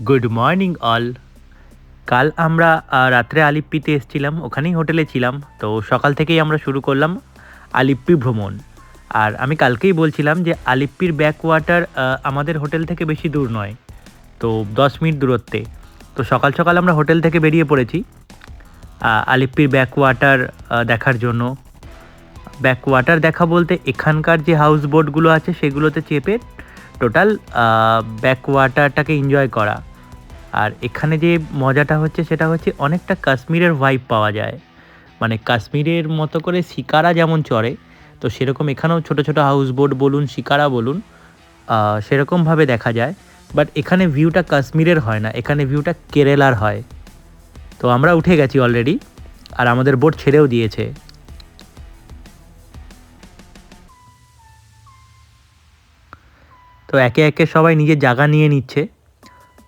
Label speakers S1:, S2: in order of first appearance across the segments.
S1: Good morning all. কাল আমরা রাত্রে আলিপ্পিতে এসেছিলাম, ওখানেই হোটেলে ছিলাম। তো সকাল থেকেই আমরা শুরু করলাম আলিপ্পি ভ্রমণ। আর আমি কালকেই বলছিলাম যে আলিপ্পির ব্যাক ওয়াটার আমাদের হোটেল থেকে বেশি দূর নয়, তো 10 মিনিট দূরত্বে। তো সকাল সকাল আমরা হোটেল থেকে বেরিয়ে পড়েছি আলিপ্পির ব্যাক ওয়াটার দেখার জন্য। ব্যাক ওয়াটার দেখা বলতে এখানকার যে হাউস বোটগুলো আছে সেগুলোতে চেপে টোটাল ব্যাক ওয়াটারটাকে এনজয় করা। আর এখানে যে মজাটা হচ্ছে সেটা হচ্ছে অনেকটা কাশ্মীরের ভাইব পাওয়া যায়। মানে কাশ্মীরের মতো করে শিকারা যেমন চড়ে, তো সেরকম এখানেও ছোট ছোট হাউস বোট বলুন, শিকারা বলুন, সেরকমভাবে দেখা যায়। বাট এখানে ভিউটা কাশ্মীরের হয় না, এখানে ভিউটা কেরালার হয়। তো আমরা উঠে গেছি অলরেডি, আর আমাদের বোট ছেড়েও দিয়েছে। তো একে একে সবাই নিজের জায়গা নিয়ে নিচ্ছে।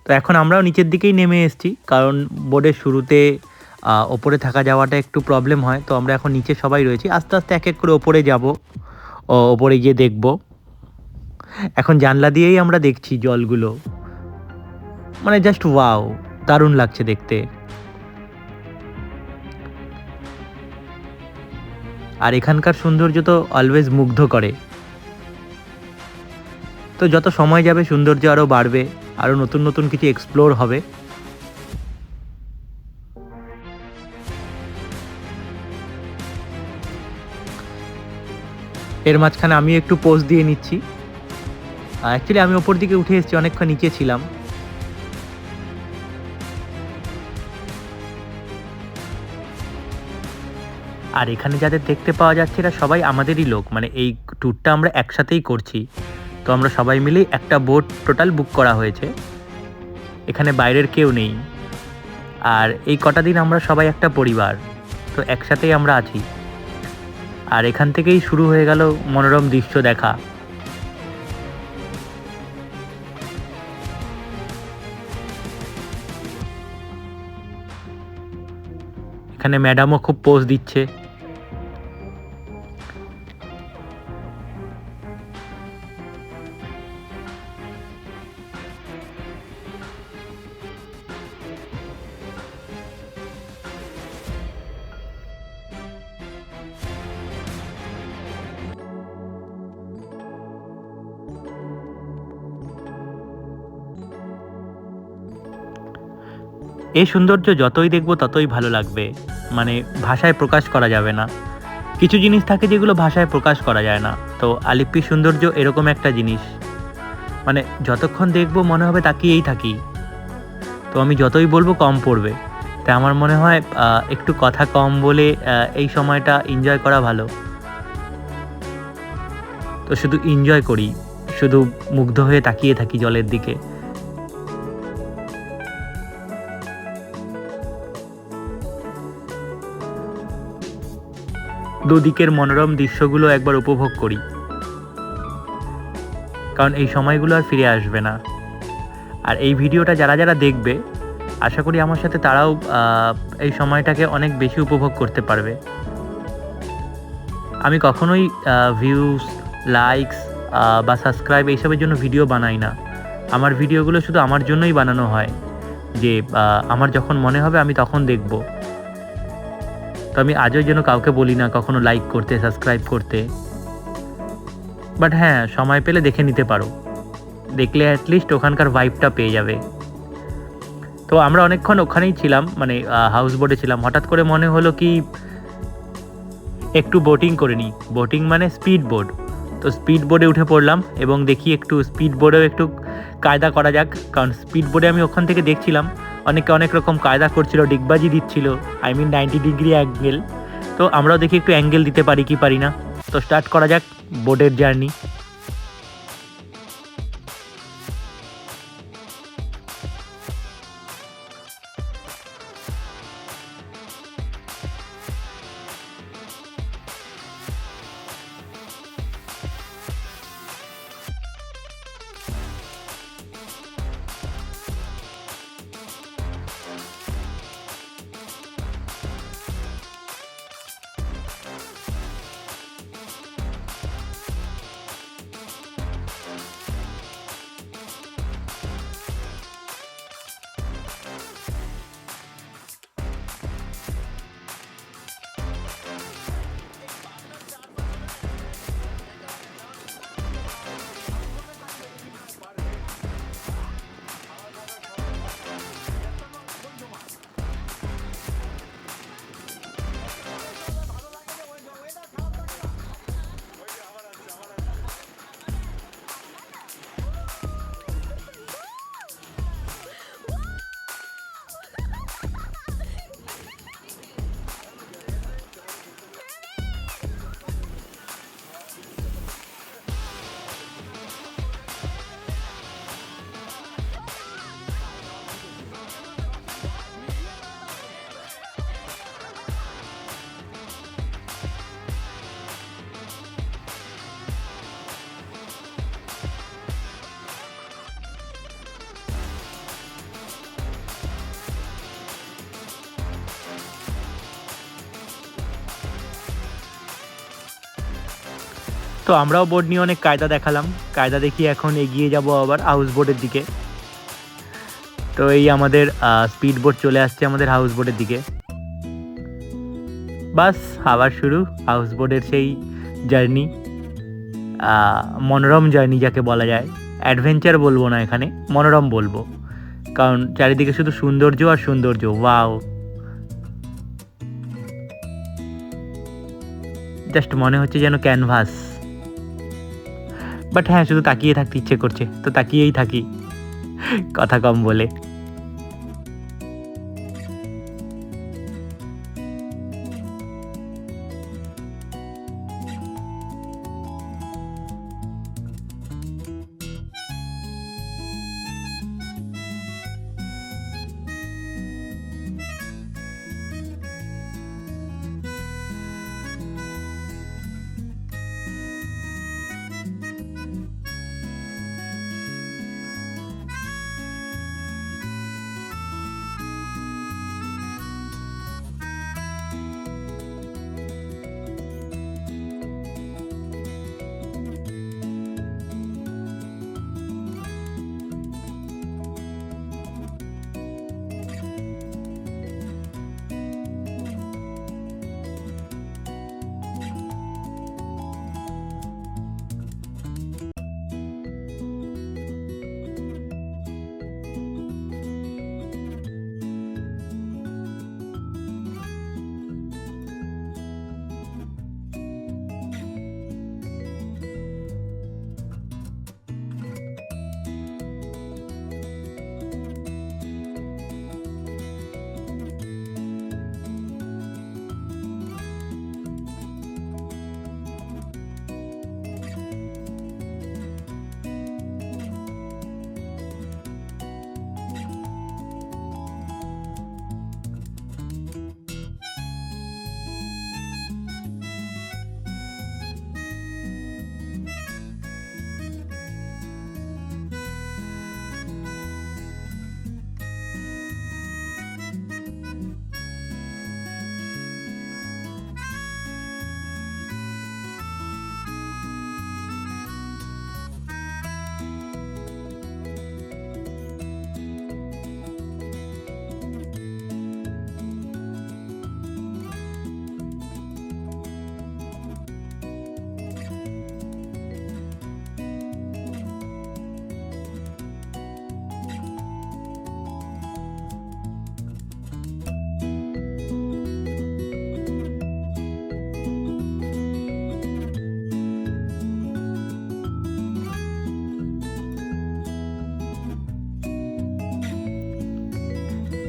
S1: তো এখন আমরাও নিচের দিকেই নেমে এসেছি, কারণ বোর্ডের শুরুতে ওপরে থাকা যাওয়াটা একটু প্রবলেম হয়। তো আমরা এখন নিচে সবাই রয়েছি, আস্তে আস্তে এক এক করে ওপরে যাব, ওপরে গিয়ে দেখব। এখন জানলা দিয়েই আমরা দেখছি জলগুলো, মানে জাস্ট ওয়াও, দারুণ লাগছে দেখতে। আর এখানকার সৌন্দর্য তো অলওয়েজ মুগ্ধ করে। তো যত সময় যাবে সৌন্দর্য আরও বাড়বে, আরও নতুন নতুন কিছু এক্সপ্লোর হবে। এর মাঝখানে আমি একটু পোজ দিয়ে নিচ্ছি। অ্যাকচুয়ালি আমি ওপর দিকে উঠে এসেছি, অনেকক্ষণ নিচে ছিলাম। আর এখানে যাদের দেখতে পাওয়া যাচ্ছে এরা সবাই আমাদেরই লোক, মানে এই ট্যুরটা আমরা একসাথেই করছি। তো আমরা সবাই মিলেই একটা বোট টোটাল বুক করা হয়েছে, এখানে বাইরের কেউ নেই। আর এই কটা দিন আমরা সবাই একটা পরিবার, তো একসাথেই আমরা আছি। আর এখান থেকেই শুরু হয়ে গেল মনোরম দৃশ্য দেখা। এখানে ম্যাডামও খুব পোজ দিচ্ছে। এই সৌন্দর্য যতই দেখবো ততই ভালো লাগবে, মানে ভাষায় প্রকাশ করা যাবে না। কিছু জিনিস থাকে যেগুলো ভাষায় প্রকাশ করা যায় না, তো আলিপ্পির সৌন্দর্য এরকম একটা জিনিস, মানে যতক্ষণ দেখবো মনে হবে তাকিয়েই থাকি। তো আমি যতই বলবো কম পড়বে, তাই আমার মনে হয় একটু কথা কম বলে এই সময়টা এনজয় করা ভালো। তো শুধু এনজয় করি, শুধু মুগ্ধ হয়ে তাকিয়ে থাকি জলের দিকে। দুদিকের মনোরম দৃশ্যগুলো একবার উপভোগ করি, কারণ এই সময়গুলো আর ফিরে আসবে না। আর এই ভিডিওটা যারা যারা দেখবে, আশা করি আমার সাথে তারাও এই সময়টাকে অনেক বেশি উপভোগ করতে পারবে। আমি কখনোই ভিউজ, লাইকস বা সাবস্ক্রাইব এইসবের জন্য ভিডিও বানাই না। আমার ভিডিওগুলো শুধু আমার জন্যই বানানো হয়, যে আমার যখন মনে হবে আমি তখন দেখব। তো আমি আজও যেন কাউকে বলি না কখনো লাইক করতে, সাবস্ক্রাইব করতে। বাট হ্যাঁ, সময় পেলে দেখে নিতে পারো, দেখলে অ্যাটলিস্ট ওখানকার ভাইবটা পেয়ে যাবে। তো আমরা অনেকক্ষণ ওখানেই ছিলাম, মানে হাউস বোটে ছিলাম। হঠাৎ করে মনে হলো কি একটু বোটিং করে নিই। বোটিং মানে স্পিড বোট। তো স্পিড বোটে উঠে পড়লাম এবং দেখি একটু স্পিড বোটেও একটু কায়দা করা যাক, কারণ স্পিড বোটে আমি ওখান থেকে দেখছিলাম অনেকে অনেক রকম কায়দা করছিল, ডিগবাজি দিচ্ছিল, 90 ডিগ্রি অ্যাঙ্গেল। তো আমরাও দেখি একটু অ্যাঙ্গেল দিতে পারি কি পারি না। তো স্টার্ট করা যাক বোটের জার্নি। তো আমরাও বোট নিয়ে অনেক কায়দা দেখালাম, কায়দা দেখিয়ে এখন এগিয়ে যাব আবার হাউস বোটের দিকে। তো এই আমাদের স্পিড বোট চলে আসছে আমাদের হাউস বোটের দিকে। বাস আবার শুরু হাউস বোটের সেই জার্নি, মনোরম জার্নি যাকে বলা যায়। অ্যাডভেঞ্চার বলবো না, এখানে মনোরম বলবো, কারণ চারিদিকে শুধু সৌন্দর্য আর সৌন্দর্য। ওয়াও, জাস্ট মনে হচ্ছে যেন ক্যানভাস। বাট হ্যাঁ, শুধু তাকিয়ে থাকতে ইচ্ছে করছে, তো তাকিয়েই থাকি, কথা কম বলে।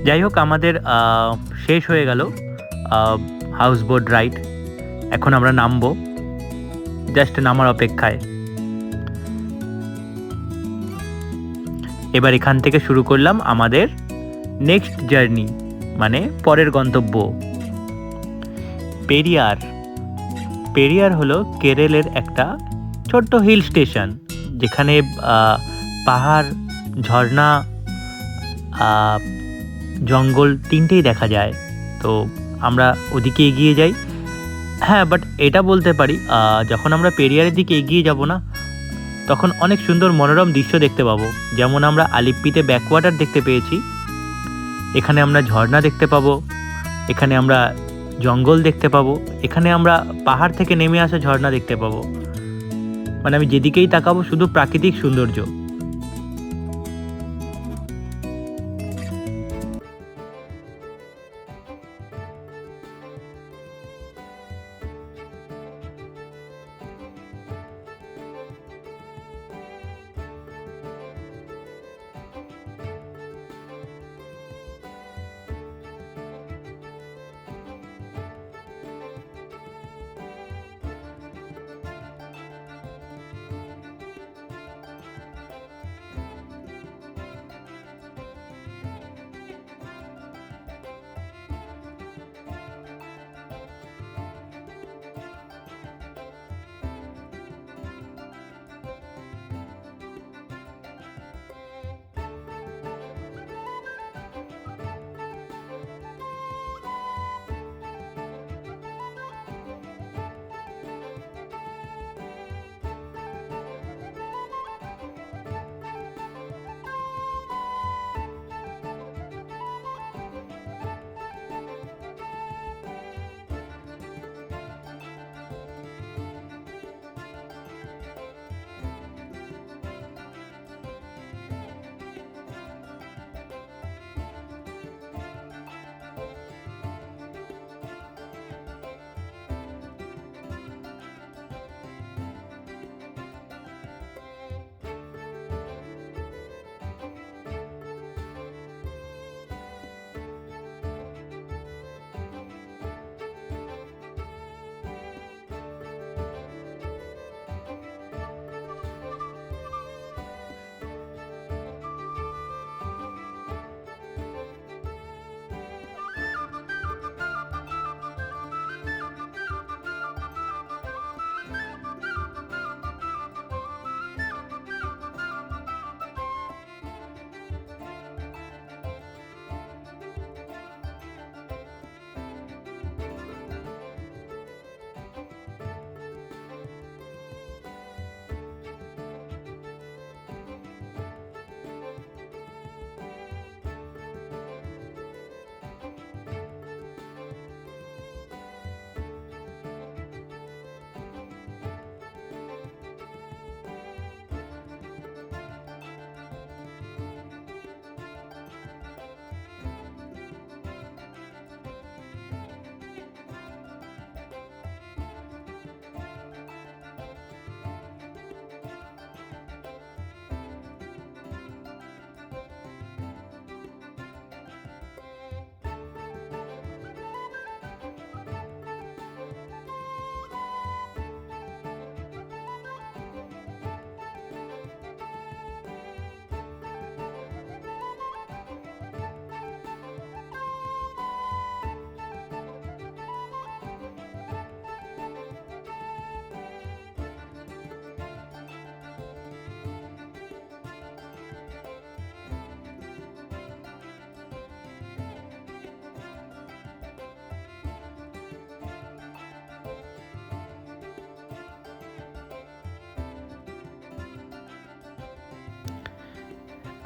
S1: যাই হোক, আমাদের শেষ হয়ে গেল হাউস বোট রাইড। এখন আমরা নামবো, জাস্ট নামার অপেক্ষায়। এবার এখান থেকে শুরু করলাম আমাদের নেক্সট জার্নি, মানে পরের গন্তব্য পেরিয়ার। পেরিয়ার হলো কেরলের একটা ছোট্ট হিল স্টেশন, যেখানে পাহাড়, ঝর্ণা, জঙ্গল তিনটেই দেখা যায়। তো আমরা ওদিকে এগিয়ে যাই। হ্যাঁ, বাট এটা বলতে পারি, যখন আমরা পেরিয়ারের দিকে এগিয়ে যাব না, তখন অনেক সুন্দর মনোরম দৃশ্য দেখতে পাবো। যেমন আমরা আলিপ্পিতে ব্যাকওয়াটার দেখতে পেয়েছি, এখানে আমরা ঝর্ণা দেখতে পাবো, এখানে আমরা জঙ্গল দেখতে পাবো, এখানে আমরা পাহাড় থেকে নেমে আসা ঝর্ণা দেখতে পাবো। মানে আমি যেদিকেই তাকাবো শুধু প্রাকৃতিক সৌন্দর্য।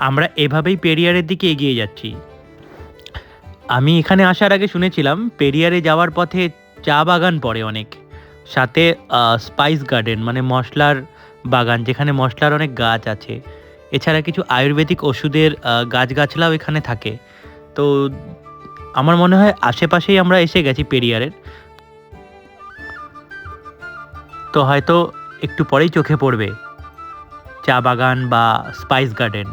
S1: আমরা এভাবেই পেরিয়ারের দিকে এগিয়ে যাচ্ছি। আমি এখানে আসার আগে শুনেছিলাম পেরিয়ারে যাওয়ার পথে চা বাগান পড়ে অনেক, সাথে স্পাইস গার্ডেন মানে মশলার বাগান, যেখানে মশলার অনেক গাছ আছে। এছাড়া কিছু আয়ুর্বেদিক ওষুধের গাছগাছলাও এখানে থাকে। তো আমার মনে হয় আশেপাশেই আমরা এসে গেছি পেরিয়ারের। তো হয়তো একটু পরেই চোখে পড়বে চা বাগান বা স্পাইস গার্ডেন।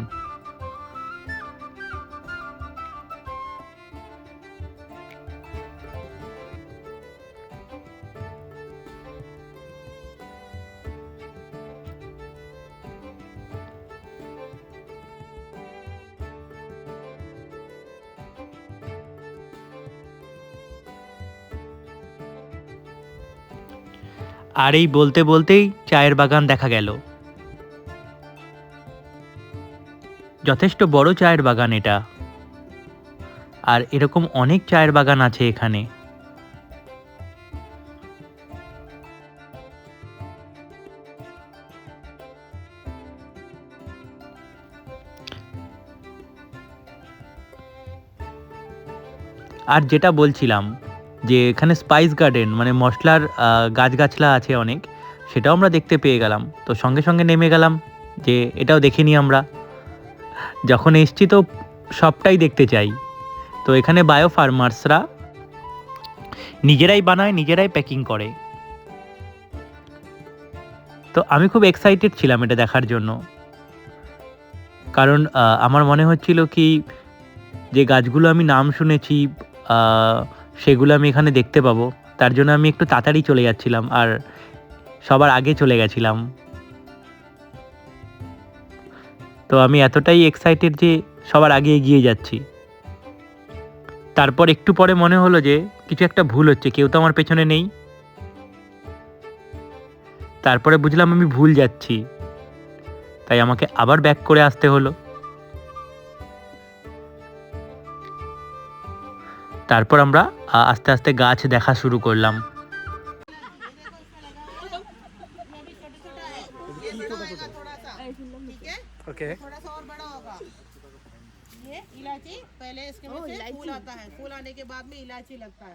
S1: আর এই বলতে বলতেই চায়ের বাগান দেখা গেল। যথেষ্ট বড় চায়ের বাগান এটা, আর এরকম অনেক চায়ের বাগান আছে এখানে। আর যেটা বলছিলাম যে এখানে স্পাইস গার্ডেন মানে মশলার গাছগাছলা আছে অনেক, সেটাও আমরা দেখতে পেয়ে গেলাম। তো সঙ্গে সঙ্গে নেমে গেলাম যে এটাও দেখে নিই আমরা, যখন এসছি তো সবটাই দেখতে চাই। তো এখানে বায়ো ফার্মার্সরা নিজেরাই বানায়, নিজেরাই প্যাকিং করে। তো আমি খুব এক্সাইটেড ছিলাম এটা দেখার জন্য, কারণ আমার মনে হচ্ছিল কি যে গাছগুলো আমি নাম শুনেছি সেগুলো আমি এখানে দেখতে পাবো। তার জন্য আমি একটু তাড়াতাড়ি চলে যাচ্ছিলাম আর সবার আগে চলে গেছিলাম। তো আমি এতটাই এক্সাইটেড যে সবার আগে এগিয়ে যাচ্ছি। তারপর একটু পরে মনে হলো যে কিছু একটা ভুল হচ্ছে, কেউ তো আমার পেছনে নেই। তারপরে বুঝলাম আমি ভুল যাচ্ছি, তাই আমাকে আবার ব্যাক করে আসতে হলো। তারপর আমরা আস্তে আস্তে গাছ দেখা শুরু করলাম।
S2: ओके
S3: थोड़ा सा और बड़ा होगा। ये इलायची पहले इसके में से फूल आता है, फूल आने के बाद में इलायची लगता है।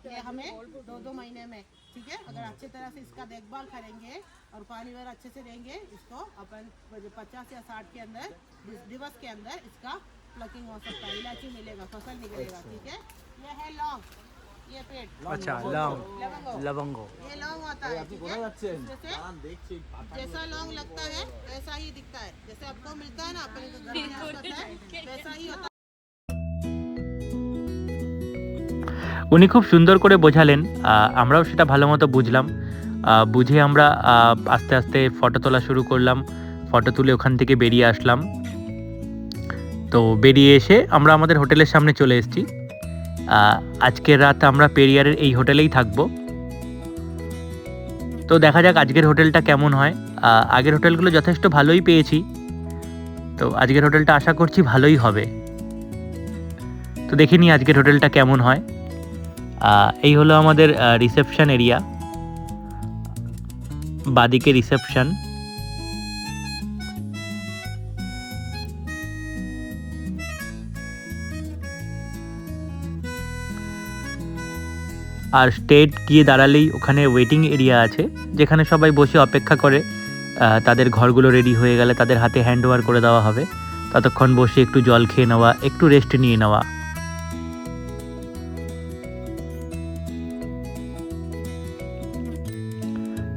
S3: ये हमें 2-2 महीने में, ठीक है, अगर अच्छे तरह से इसका देखभाल करेंगे और पानी वगैरह अच्छे से देंगे, इसको अपन 50 या 60 के अंदर दिवस के अंदर इसका प्लकिंग हो सकता है, इलायची मिलेगा, फसल निकलेगा। ठीक है, ये है लौंग, ये पेड़
S2: अच्छा लौंग
S3: लवंगो,
S2: लवंगो
S3: ये लौंग होता है। ठीक है, इसमें से जैसा लौंग लगता है वैसा ही दिखता है, जैसे आपको मिलता है ना अपने घर में होता है वैसा ही होता है।
S1: উনি খুব সুন্দর করে বোঝালেন, আমরাও সেটা ভালো মতো বুঝলাম। বুঝে আমরা আস্তে আস্তে ফটো তোলা শুরু করলাম। ফটো তুলে ওখান থেকে বেরিয়ে আসলাম। তো বেরিয়ে এসে আমরা আমাদের হোটেলের সামনে চলে এসেছি। আজকের রাত আমরা পেরিয়ারের এই হোটেলেই থাকবো। তো দেখা যাক আজকের হোটেলটা কেমন হয়। আগের হোটেলগুলো যথেষ্ট ভালোই পেয়েছি, তো আজকের হোটেলটা আশা করছি ভালোই হবে। তো দেখে নিই আজকের হোটেলটা কেমন হয়। এই হলো আমাদের রিসেপশন এরিয়া, বাদিকে রিসেপশন। আর স্টেট গিয়ে দাঁড়ালেই ওখানে ওয়েটিং এরিয়া আছে, যেখানে সবাই বসে অপেক্ষা করে তাদের ঘরগুলো রেডি হয়ে গেলে তাদের হাতে হ্যান্ড ওভার করে দেওয়া হবে। ততক্ষণ বসে একটু জল খেয়ে নেওয়া, একটু রেস্ট নিয়ে নেওয়া।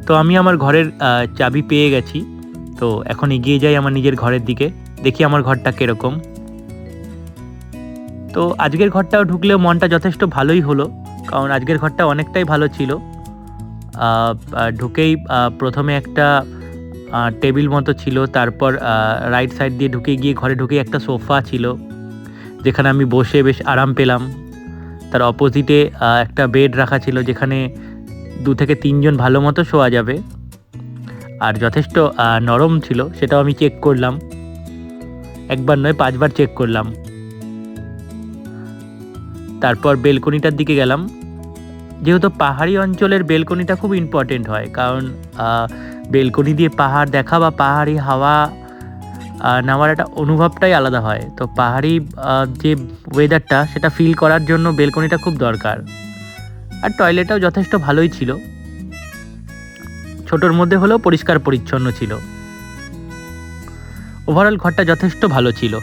S1: তো আমি আমার ঘরের চাবি পেয়ে গেছি। তো এখন এগিয়ে যাই আমার নিজের ঘরের দিকে, দেখি আমার ঘরটা কীরকম। তো আজকের ঘরটাও ঢুকলেও মনটা যথেষ্ট ভালোই হলো, কারণ আজকের ঘরটা অনেকটাই ভালো ছিল। ঢুকেই প্রথমে একটা টেবিল মতো ছিল, তারপর রাইট সাইড দিয়ে ঢুকে গিয়ে ঘরে ঢুকেই একটা সোফা ছিল, যেখানে আমি বসে বেশ আরাম পেলাম। তার অপোজিটে একটা বেড রাখা ছিল, যেখানে 2 থেকে 3 জন ভালো মতো শোয়া যাবে, আর যথেষ্ট নরম ছিল, সেটাও আমি চেক করলাম। একবার নয় 5 বার চেক করলাম। তারপর বেলকনিটার দিকে গেলাম। যেহেতু পাহাড়ি অঞ্চলের বেলকনিটা খুব ইম্পর্টেন্ট হয়, কারণ বেলকনি দিয়ে পাহাড় দেখা বা পাহাড়ি হাওয়া নেওয়ার একটা অনুভবটাই আলাদা হয়। তো পাহাড়ি যে ওয়েদারটা সেটা ফিল করার জন্য বেলকনিটা খুব দরকার। আর টয়লেটটাও যথেষ্ট ভালোই ছিল, ছোটোর মধ্যে হলেও পরিষ্কার পরিচ্ছন্ন ছিল। ওভারঅল ঘরটা যথেষ্ট ভালো ছিল।